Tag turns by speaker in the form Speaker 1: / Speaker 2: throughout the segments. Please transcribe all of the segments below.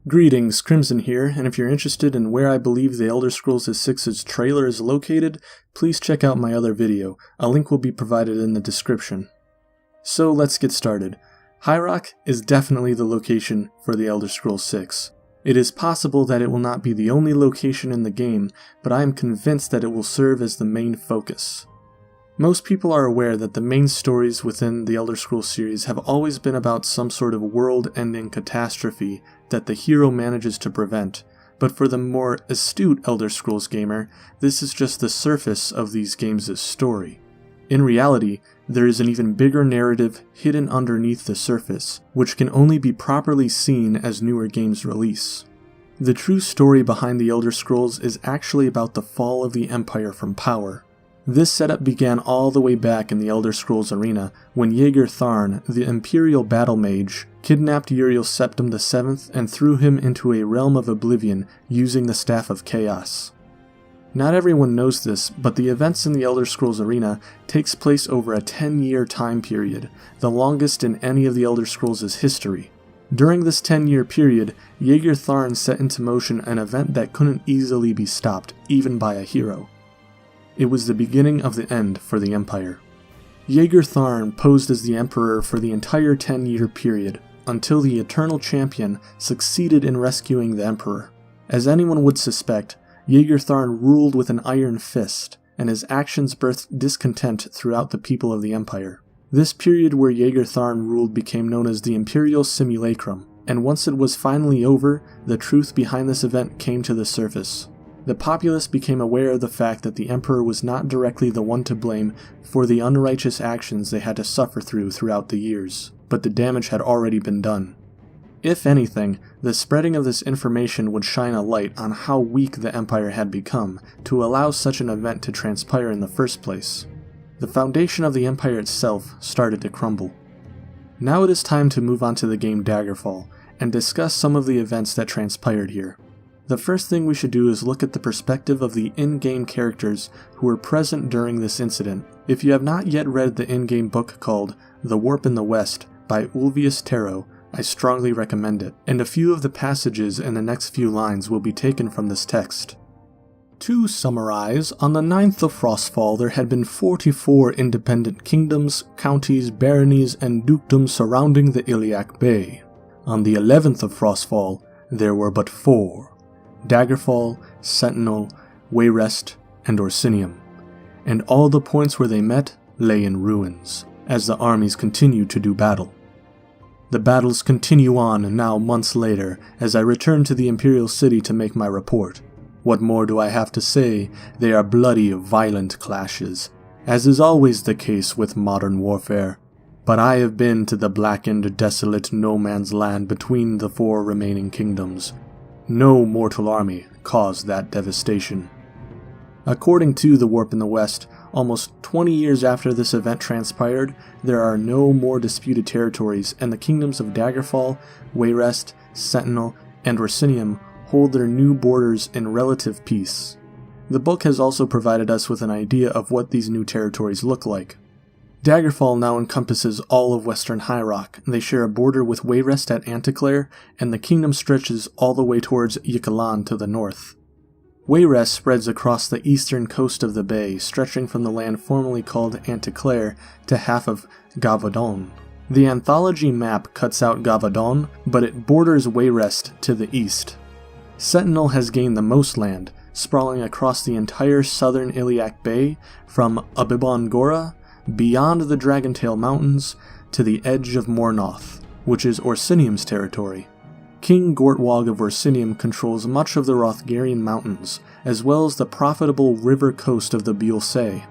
Speaker 1: Greetings, Crimson here, and if you're interested in where I believe The Elder Scrolls VI's trailer is located, please check out my other video. A link will be provided in the description. So let's get started. High Rock is definitely the location for The Elder Scrolls VI. It is possible that it will not be the only location in the game, but I am convinced that it will serve as the main focus. Most people are aware that the main stories within the Elder Scrolls series have always been about some sort of world-ending catastrophe that the hero manages to prevent, but for the more astute Elder Scrolls gamer, this is just the surface of these games' story. In reality, there is an even bigger narrative hidden underneath the surface, which can only be properly seen as newer games release. The true story behind the Elder Scrolls is actually about the fall of the Empire from power. This setup began all the way back in the Elder Scrolls Arena when Jaeger Tharn, the Imperial Battle Mage, kidnapped Uriel Septim VII and threw him into a realm of oblivion using the Staff of Chaos. Not everyone knows this, but the events in the Elder Scrolls Arena takes place over a 10-year time period, the longest in any of the Elder Scrolls' history. During this 10-year period, Jaeger Tharn set into motion an event that couldn't easily be stopped, even by a hero. It was the beginning of the end for the Empire. Jaeger Tharn posed as the Emperor for the entire 10-year period, until the Eternal Champion succeeded in rescuing the Emperor. As anyone would suspect, Jaeger Tharn ruled with an iron fist, and his actions birthed discontent throughout the people of the Empire. This period where Jaeger Tharn ruled became known as the Imperial Simulacrum, and once it was finally over, the truth behind this event came to the surface. The populace became aware of the fact that the Emperor was not directly the one to blame for the unrighteous actions they had to suffer throughout the years, but the damage had already been done. If anything, the spreading of this information would shine a light on how weak the Empire had become to allow such an event to transpire in the first place. The foundation of the Empire itself started to crumble. Now it is time to move on to the game Daggerfall, and discuss some of the events that transpired here. The first thing we should do is look at the perspective of the in-game characters who were present during this incident. If you have not yet read the in-game book called The Warp in the West by Ulvius Tarot, I strongly recommend it, and a few of the passages in the next few lines will be taken from this text. To summarize, on the 9th of Frostfall there had been 44 independent kingdoms, counties, baronies, and dukedoms surrounding the Iliac Bay. On the 11th of Frostfall there were but 4. Daggerfall, Sentinel, Wayrest, and Orsinium, and all the points where they met lay in ruins, as the armies continued to do battle. The battles continue on now months later, as I return to the Imperial City to make my report. What more do I have to say? They are bloody, violent clashes, as is always the case with modern warfare. But I have been to the blackened, desolate no-man's land between the 4 remaining kingdoms. No mortal army caused that devastation. According to The Warp in the West, almost 20 years after this event transpired, there are no more disputed territories, and the kingdoms of Daggerfall, Wayrest, Sentinel, and Orsinium hold their new borders in relative peace. The book has also provided us with an idea of what these new territories look like. Daggerfall now encompasses all of Western High Rock. They share a border with Wayrest at Anticlair, and the kingdom stretches all the way towards Yikalan to the north. Wayrest spreads across the eastern coast of the bay, stretching from the land formerly called Anticlair to half of Gavadon. The anthology map cuts out Gavadon, but it borders Wayrest to the east. Sentinel has gained the most land, sprawling across the entire southern Iliac Bay from Abibon Gora, beyond the Dragontail Mountains, to the edge of Mornoth, which is Orsinium's territory. King Gortwog of Orsinium controls much of the Rothgarian Mountains, as well as the profitable river coast of the Bielsay.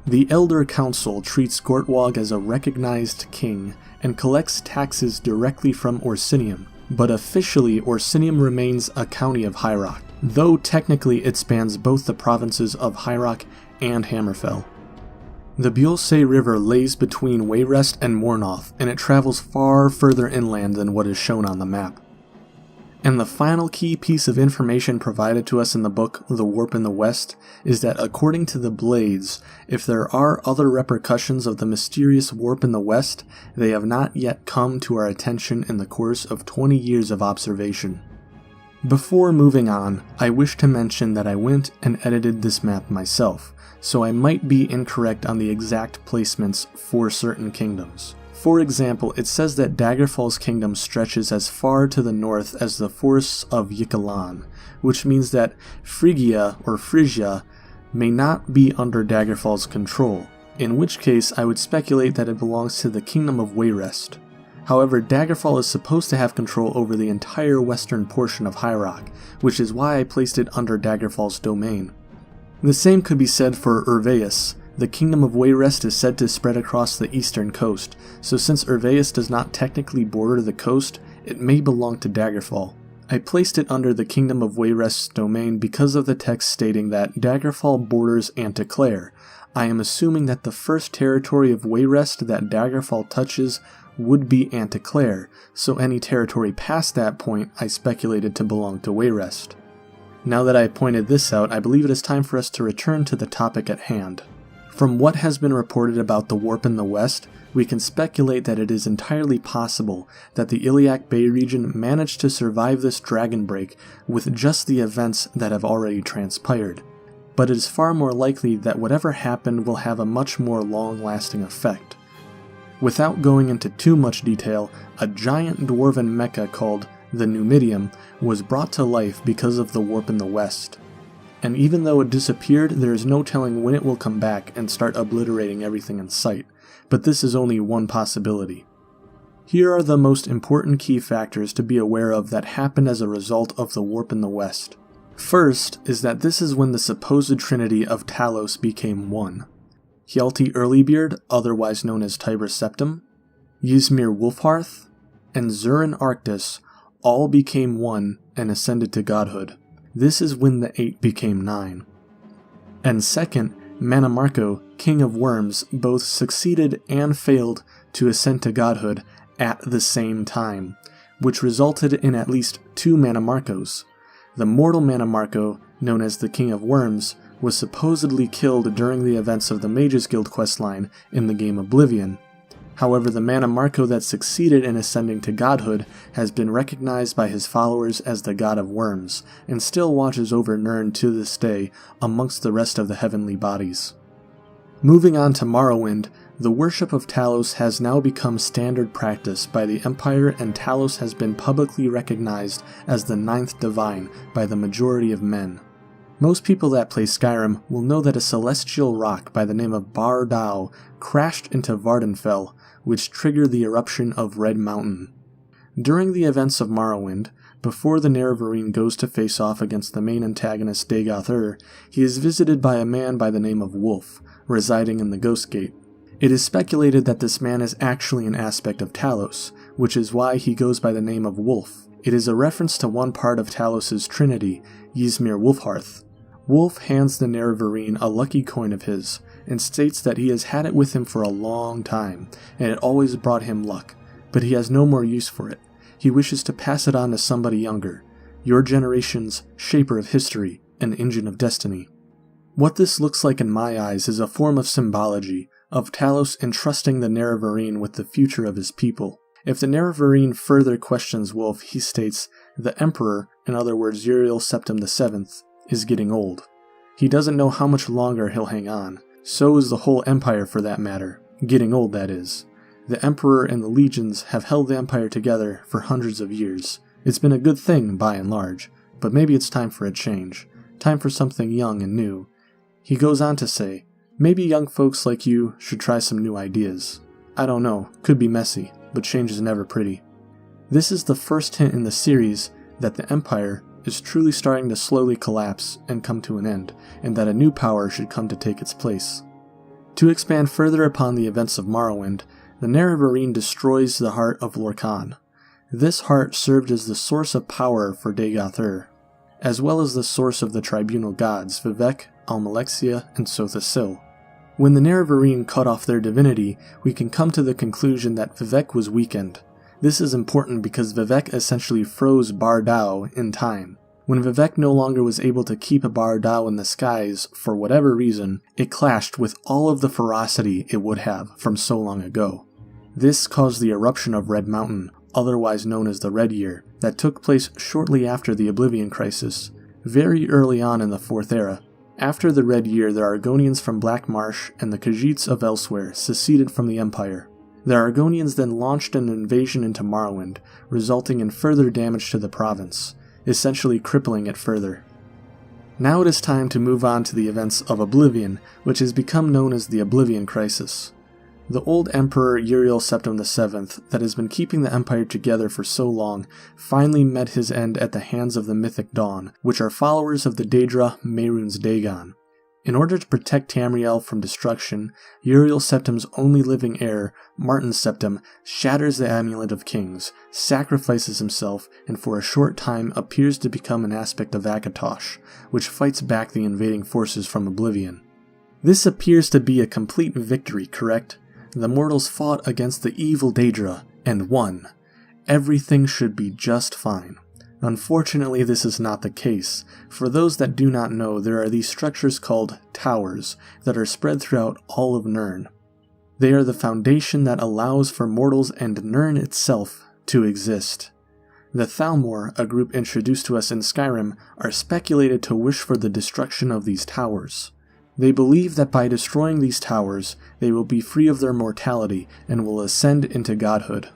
Speaker 1: The Elder Council treats Gortwog as a recognized king, and collects taxes directly from Orsinium, but officially Orsinium remains a county of High Rock, though technically it spans both the provinces of High Rock and Hammerfell. The Bielsay River lays between Wayrest and Mornoth, and it travels far further inland than what is shown on the map. And the final key piece of information provided to us in the book The Warp in the West is that according to the Blades, if there are other repercussions of the mysterious warp in the West, they have not yet come to our attention in the course of 20 years of observation. Before moving on, I wish to mention that I went and edited this map myself, so I might be incorrect on the exact placements for certain kingdoms. For example, it says that Daggerfall's kingdom stretches as far to the north as the forests of Yikalan, which means that Phrygia or Frisia may not be under Daggerfall's control, in which case I would speculate that it belongs to the kingdom of Wayrest. However, Daggerfall is supposed to have control over the entire western portion of High Rock, which is why I placed it under Daggerfall's domain. The same could be said for Urveus. The kingdom of Wayrest is said to spread across the eastern coast, so since Urveus does not technically border the coast, it may belong to Daggerfall. I placed it under the kingdom of Wayrest's domain because of the text stating that Daggerfall borders Anticlair. I am assuming that the first territory of Wayrest that Daggerfall touches would be Anticlair, so any territory past that point I speculated to belong to Wayrest. Now that I have pointed this out, I believe it is time for us to return to the topic at hand. From what has been reported about the warp in the west, we can speculate that it is entirely possible that the Iliac Bay region managed to survive this dragon break with just the events that have already transpired. But it is far more likely that whatever happened will have a much more long-lasting effect. Without going into too much detail, a giant dwarven mecha called the Numidium was brought to life because of the warp in the west. And even though it disappeared, there is no telling when it will come back and start obliterating everything in sight, but this is only one possibility. Here are the most important key factors to be aware of that happened as a result of the warp in the west. First is that this is when the supposed trinity of Talos became one. Hjalti Earlybeard, otherwise known as Tiber Septim, Ysmir Wolfhearth, and Zurin Arctus all became one and ascended to godhood. This is when the 8 became 9. And second, Mannimarco, King of Worms, both succeeded and failed to ascend to godhood at the same time, which resulted in at least 2 Mannimarcos. The mortal Mannimarco, known as the King of Worms, was supposedly killed during the events of the Mages Guild questline in the game Oblivion. However, the Mannimarco that succeeded in ascending to godhood has been recognized by his followers as the God of Worms, and still watches over Nirn to this day amongst the rest of the heavenly bodies. Moving on to Morrowind, the worship of Talos has now become standard practice by the Empire, and Talos has been publicly recognized as the 9th Divine by the majority of men. Most people that play Skyrim will know that a celestial rock by the name of Bar Dao crashed into Vardenfell, which triggered the eruption of Red Mountain. During the events of Morrowind, before the Nerevarine goes to face off against the main antagonist Daggoth, he is visited by a man by the name of Wolf, residing in the Ghost Gate. It is speculated that this man is actually an aspect of Talos, which is why he goes by the name of Wolf. It is a reference to one part of Talos' trinity, Ysmir Wolfhearth. Wolf hands the Nerevarine a lucky coin of his, and states that he has had it with him for a long time, and it always brought him luck, but he has no more use for it. He wishes to pass it on to somebody younger, your generation's shaper of history and engine of destiny. What this looks like in my eyes is a form of symbology, of Talos entrusting the Nerevarine with the future of his people. If the Nerevarine further questions Wolf, he states, the Emperor, in other words Uriel Septim VII, is getting old. He doesn't know how much longer he'll hang on. So is the whole Empire for that matter. Getting old, that is. The Emperor and the legions have held the Empire together for hundreds of years. It's been a good thing, by and large, but maybe it's time for a change. Time for something young and new. He goes on to say, maybe young folks like you should try some new ideas. I don't know, could be messy, but change is never pretty. This is the first hint in the series that the Empire is truly starting to slowly collapse and come to an end, and that a new power should come to take its place. To expand further upon the events of Morrowind, the Nerevarine destroys the heart of Lorkhan. This heart served as the source of power for Daggoth, as well as the source of the tribunal gods Vivec, Almalexia, and Sothosil. When the Nerevarine cut off their divinity, we can come to the conclusion that Vivec was weakened. This is important because Vivec essentially froze Bar Dao in time. When Vivec no longer was able to keep Bar Dao in the skies for whatever reason, it clashed with all of the ferocity it would have from so long ago. This caused the eruption of Red Mountain, otherwise known as the Red Year, that took place shortly after the Oblivion Crisis, very early on in the Fourth Era. After the Red Year, the Argonians from Black Marsh and the Khajiits of Elsewhere seceded from the Empire. The Argonians then launched an invasion into Morrowind, resulting in further damage to the province, essentially crippling it further. Now it is time to move on to the events of Oblivion, which has become known as the Oblivion Crisis. The old Emperor Uriel Septim VII, that has been keeping the Empire together for so long, finally met his end at the hands of the Mythic Dawn, which are followers of the Daedra Mehrunes Dagon. In order to protect Tamriel from destruction, Uriel Septim's only living heir, Martin Septim, shatters the Amulet of Kings, sacrifices himself, and for a short time appears to become an aspect of Akatosh, which fights back the invading forces from Oblivion. This appears to be a complete victory, correct? The mortals fought against the evil Daedra, and won. Everything should be just fine. Unfortunately, this is not the case. For those that do not know, there are these structures called towers that are spread throughout all of Nirn. They are the foundation that allows for mortals and Nirn itself to exist. The Thalmor, a group introduced to us in Skyrim, are speculated to wish for the destruction of these towers. They believe that by destroying these towers, they will be free of their mortality and will ascend into godhood.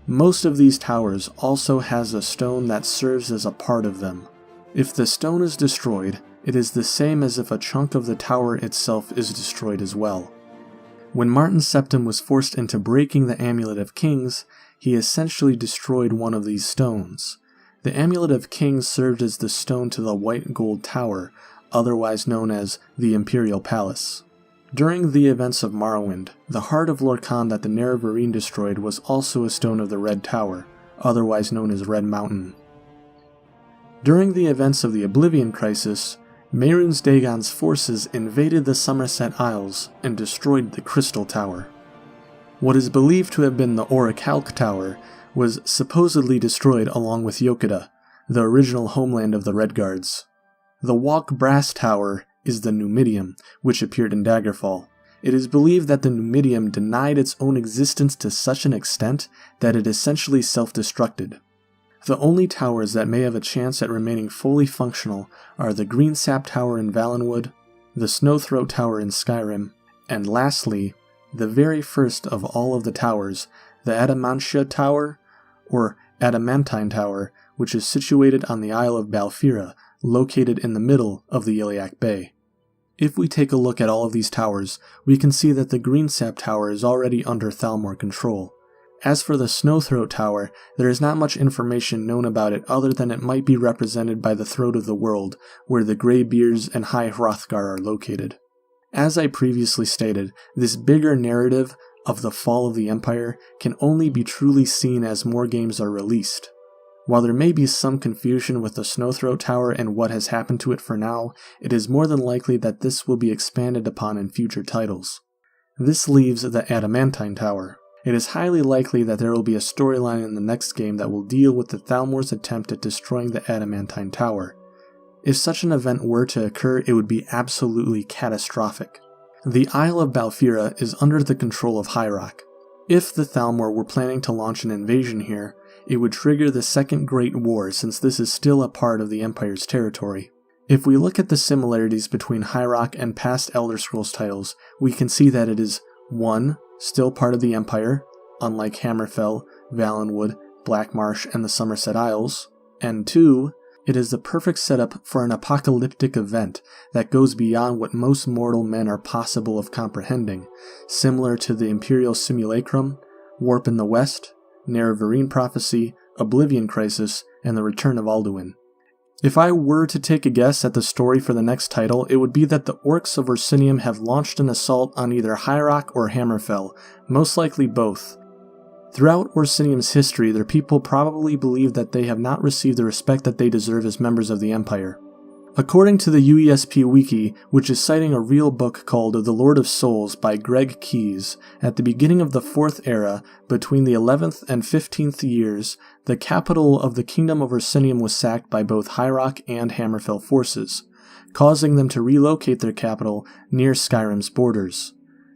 Speaker 1: Most of these towers also has a stone that serves as a part of them. If the stone is destroyed, it is the same as if a chunk of the tower itself is destroyed as well. When Martin Septim was forced into breaking the Amulet of Kings, he essentially destroyed one of these stones. The Amulet of Kings served as the stone to the White Gold Tower, otherwise known as the Imperial Palace. During the events of Morrowind, the heart of Lorkhan that the Nerevarine destroyed was also a stone of the Red Tower, otherwise known as Red Mountain. During the events of the Oblivion Crisis, Mehrunes Dagon's forces invaded the Somerset Isles and destroyed the Crystal Tower. What is believed to have been the Orichalc Tower was supposedly destroyed along with Yokeda, the original homeland of the Redguards. The Walk Brass Tower is the Numidium, which appeared in Daggerfall. It is believed that the Numidium denied its own existence to such an extent that it essentially self-destructed. The only towers that may have a chance at remaining fully functional are the Greensap Tower in Valenwood, the Snowthroat Tower in Skyrim, and lastly, the very first of all of the towers, the Adamantia Tower, or Adamantine Tower, which is situated on the Isle of Balfira, located in the middle of the Iliac Bay. If we take a look at all of these towers, we can see that the Greensap Tower is already under Thalmor control. As for the Snowthroat Tower, there is not much information known about it other than it might be represented by the Throat of the World, where the Greybeards and High Hrothgar are located. As I previously stated, this bigger narrative of the fall of the Empire can only be truly seen as more games are released. While there may be some confusion with the Snowthroat Tower and what has happened to it for now, it is more than likely that this will be expanded upon in future titles. This leaves the Adamantine Tower. It is highly likely that there will be a storyline in the next game that will deal with the Thalmor's attempt at destroying the Adamantine Tower. If such an event were to occur, it would be absolutely catastrophic. The Isle of Balfira is under the control of High Rock. If the Thalmor were planning to launch an invasion here, it would trigger the Second Great War since this is still a part of the Empire's territory. If we look at the similarities between High Rock and past Elder Scrolls titles, we can see that it is 1. Still part of the Empire, unlike Hammerfell, Valenwood, Blackmarsh, and the Somerset Isles, and 2. It is the perfect setup for an apocalyptic event that goes beyond what most mortal men are possible of comprehending, similar to the Imperial Simulacrum, Warp in the West, Nerevarine Prophecy, Oblivion Crisis, and the Return of Alduin. If I were to take a guess at the story for the next title, it would be that the Orcs of Orsinium have launched an assault on either High Rock or Hammerfell, most likely both. Throughout Orsinium's history, their people probably believe that they have not received the respect that they deserve as members of the Empire. According to the UESP Wiki, which is citing a real book called The Lord of Souls by Greg Keyes, at the beginning of the 4th Era, between the 11th and 15th years, the capital of the Kingdom of Orsinium was sacked by both High Rock and Hammerfell forces, causing them to relocate their capital near Skyrim's borders.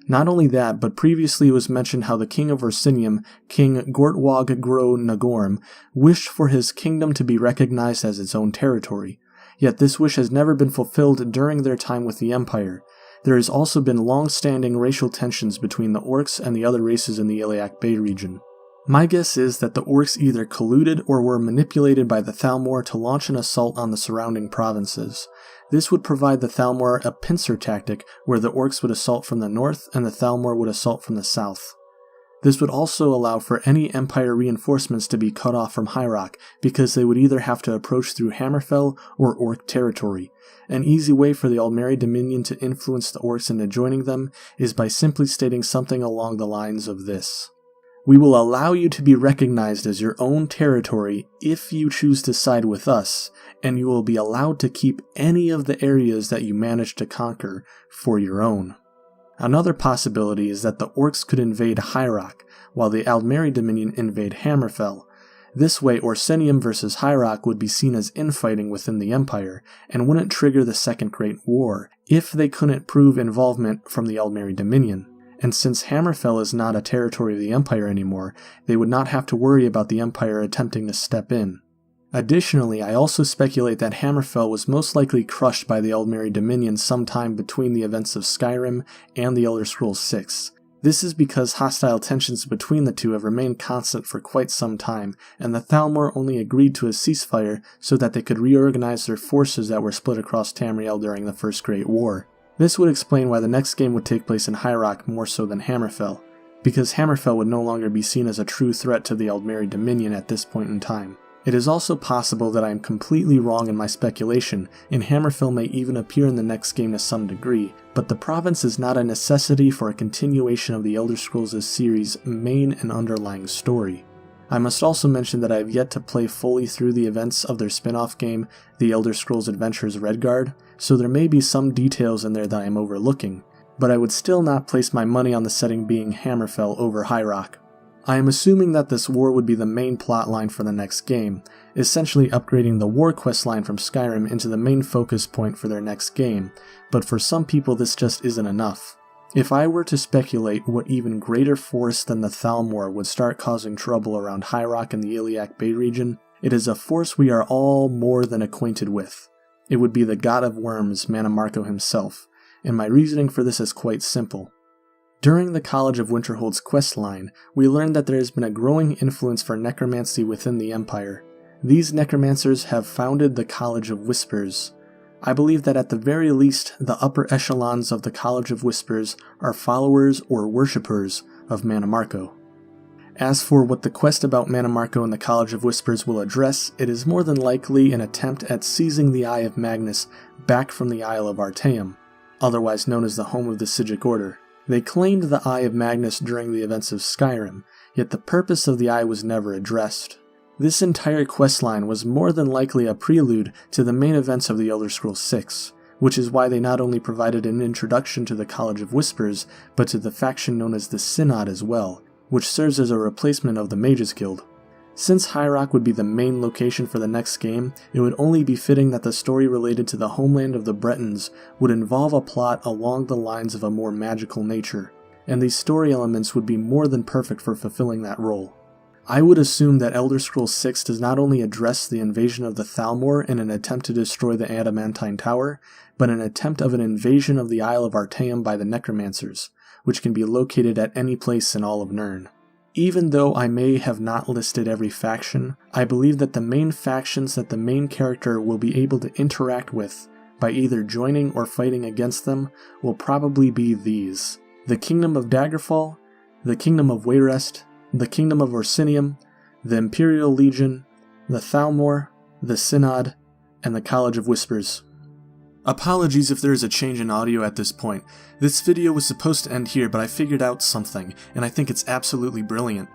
Speaker 1: Not only that, but previously it was mentioned how the king of Orsinium, King Gortwog Gro Nagorm, wished for his kingdom to be recognized as its own territory. Yet this wish has never been fulfilled during their time with the Empire. There has also been long-standing racial tensions between the Orcs and the other races in the Iliac Bay region. My guess is that the Orcs either colluded or were manipulated by the Thalmor to launch an assault on the surrounding provinces. This would provide the Thalmor a pincer tactic where the Orcs would assault from the north and the Thalmor would assault from the south. This would also allow for any Empire reinforcements to be cut off from High Rock, because they would either have to approach through Hammerfell or Orc territory. An easy way for the Aldmeri Dominion to influence the Orcs into joining them is by simply stating something along the lines of this: "We will allow you to be recognized as your own territory if you choose to side with us, and you will be allowed to keep any of the areas that you manage to conquer for your own." Another possibility is that the Orcs could invade High Rock, while the Aldmeri Dominion invade Hammerfell. This way, Orsinium versus High Rock would be seen as infighting within the Empire, and wouldn't trigger the Second Great War, if they couldn't prove involvement from the Aldmeri Dominion. And since Hammerfell is not a territory of the Empire anymore, they would not have to worry about the Empire attempting to step in. Additionally, I also speculate that Hammerfell was most likely crushed by the Aldmeri Dominion sometime between the events of Skyrim and the Elder Scrolls 6. This is because hostile tensions between the two have remained constant for quite some time, and the Thalmor only agreed to a ceasefire so that they could reorganize their forces that were split across Tamriel during the First Great War. This would explain why the next game would take place in High Rock more so than Hammerfell, because Hammerfell would no longer be seen as a true threat to the Aldmeri Dominion at this point in time. It is also possible that I am completely wrong in my speculation, and Hammerfell may even appear in the next game to some degree, but the province is not a necessity for a continuation of the Elder Scrolls' series' main and underlying story. I must also mention that I have yet to play fully through the events of their spin-off game, The Elder Scrolls Adventures Redguard, so there may be some details in there that I am overlooking, but I would still not place my money on the setting being Hammerfell over High Rock. I am assuming that this war would be the main plotline for the next game, essentially upgrading the war quest line from Skyrim into the main focus point for their next game, but for some people this just isn't enough. If I were to speculate what even greater force than the Thalmor would start causing trouble around High Rock and the Iliac Bay region, it is a force we are all more than acquainted with. It would be the god of worms, Mannimarco himself, and my reasoning for this is quite simple. During the College of Winterhold's questline, we learned that there has been a growing influence for necromancy within the Empire. These necromancers have founded the College of Whispers. I believe that at the very least, the upper echelons of the College of Whispers are followers or worshippers of Mannimarco. As for what the quest about Mannimarco and the College of Whispers will address, it is more than likely an attempt at seizing the Eye of Magnus back from the Isle of Artaeum, otherwise known as the home of the Psijic Order. They claimed the Eye of Magnus during the events of Skyrim, yet the purpose of the Eye was never addressed. This entire questline was more than likely a prelude to the main events of the Elder Scrolls 6, which is why they not only provided an introduction to the College of Whispers, but to the faction known as the Synod as well, which serves as a replacement of the Mages Guild. Since High Rock would be the main location for the next game, it would only be fitting that the story related to the homeland of the Bretons would involve a plot along the lines of a more magical nature, and these story elements would be more than perfect for fulfilling that role. I would assume that Elder Scrolls 6 does not only address the invasion of the Thalmor in an attempt to destroy the Adamantine Tower, but an attempt of an invasion of the Isle of Artaeum by the Necromancers, which can be located at any place in all of Nirn. Even though I may have not listed every faction, I believe that the main factions that the main character will be able to interact with by either joining or fighting against them will probably be these: the Kingdom of Daggerfall, the Kingdom of Wayrest, the Kingdom of Orsinium, the Imperial Legion, the Thalmor, the Synod, and the College of Whispers. Apologies if there is a change in audio at this point. This video was supposed to end here, but I figured out something, and I think it's absolutely brilliant.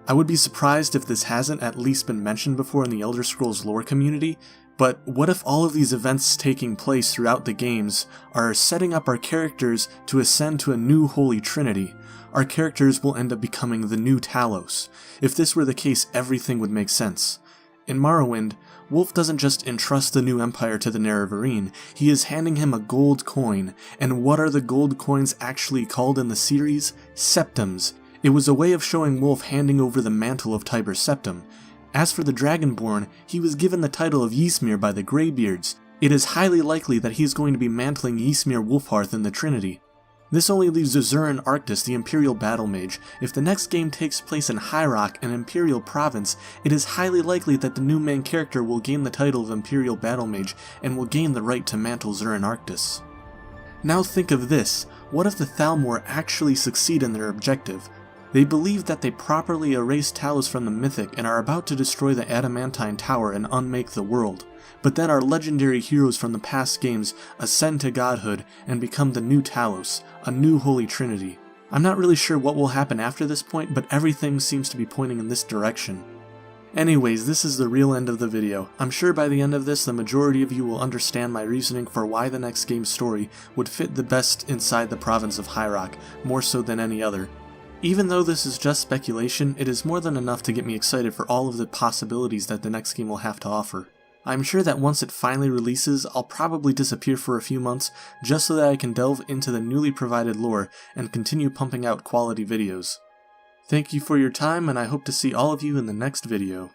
Speaker 1: I would be surprised if this hasn't at least been mentioned before in the Elder Scrolls lore community, but what if all of these events taking place throughout the games are setting up our characters to ascend to a new Holy Trinity? Our characters will end up becoming the new Talos. If this were the case, everything would make sense. In Morrowind, Wolf doesn't just entrust the new empire to the Nerevarine, he is handing him a gold coin. And what are the gold coins actually called in the series? Septums. It was a way of showing Wolf handing over the mantle of Tiber's septum. As for the Dragonborn, he was given the title of Ysmir by the Greybeards. It is highly likely that he is going to be mantling Ysmir Wolfhearth in the Trinity. This only leaves Azurin Arctis, the Imperial Battle Mage. If the next game takes place in High Rock, an Imperial province, it is highly likely that the new main character will gain the title of Imperial Battle Mage and will gain the right to mantle Azurin Arctis. Now think of this, what if the Thalmor actually succeed in their objective? They believe that they properly erased Talos from the Mythic and are about to destroy the Adamantine Tower and unmake the world. But then our legendary heroes from the past games ascend to godhood and become the new Talos, a new Holy Trinity. I'm not really sure what will happen after this point, but everything seems to be pointing in this direction. Anyways, this is the real end of the video. I'm sure by the end of this, the majority of you will understand my reasoning for why the next game's story would fit the best inside the province of High Rock, more so than any other. Even though this is just speculation, it is more than enough to get me excited for all of the possibilities that the next game will have to offer. I'm sure that once it finally releases, I'll probably disappear for a few months just so that I can delve into the newly provided lore and continue pumping out quality videos. Thank you for your time, and I hope to see all of you in the next video.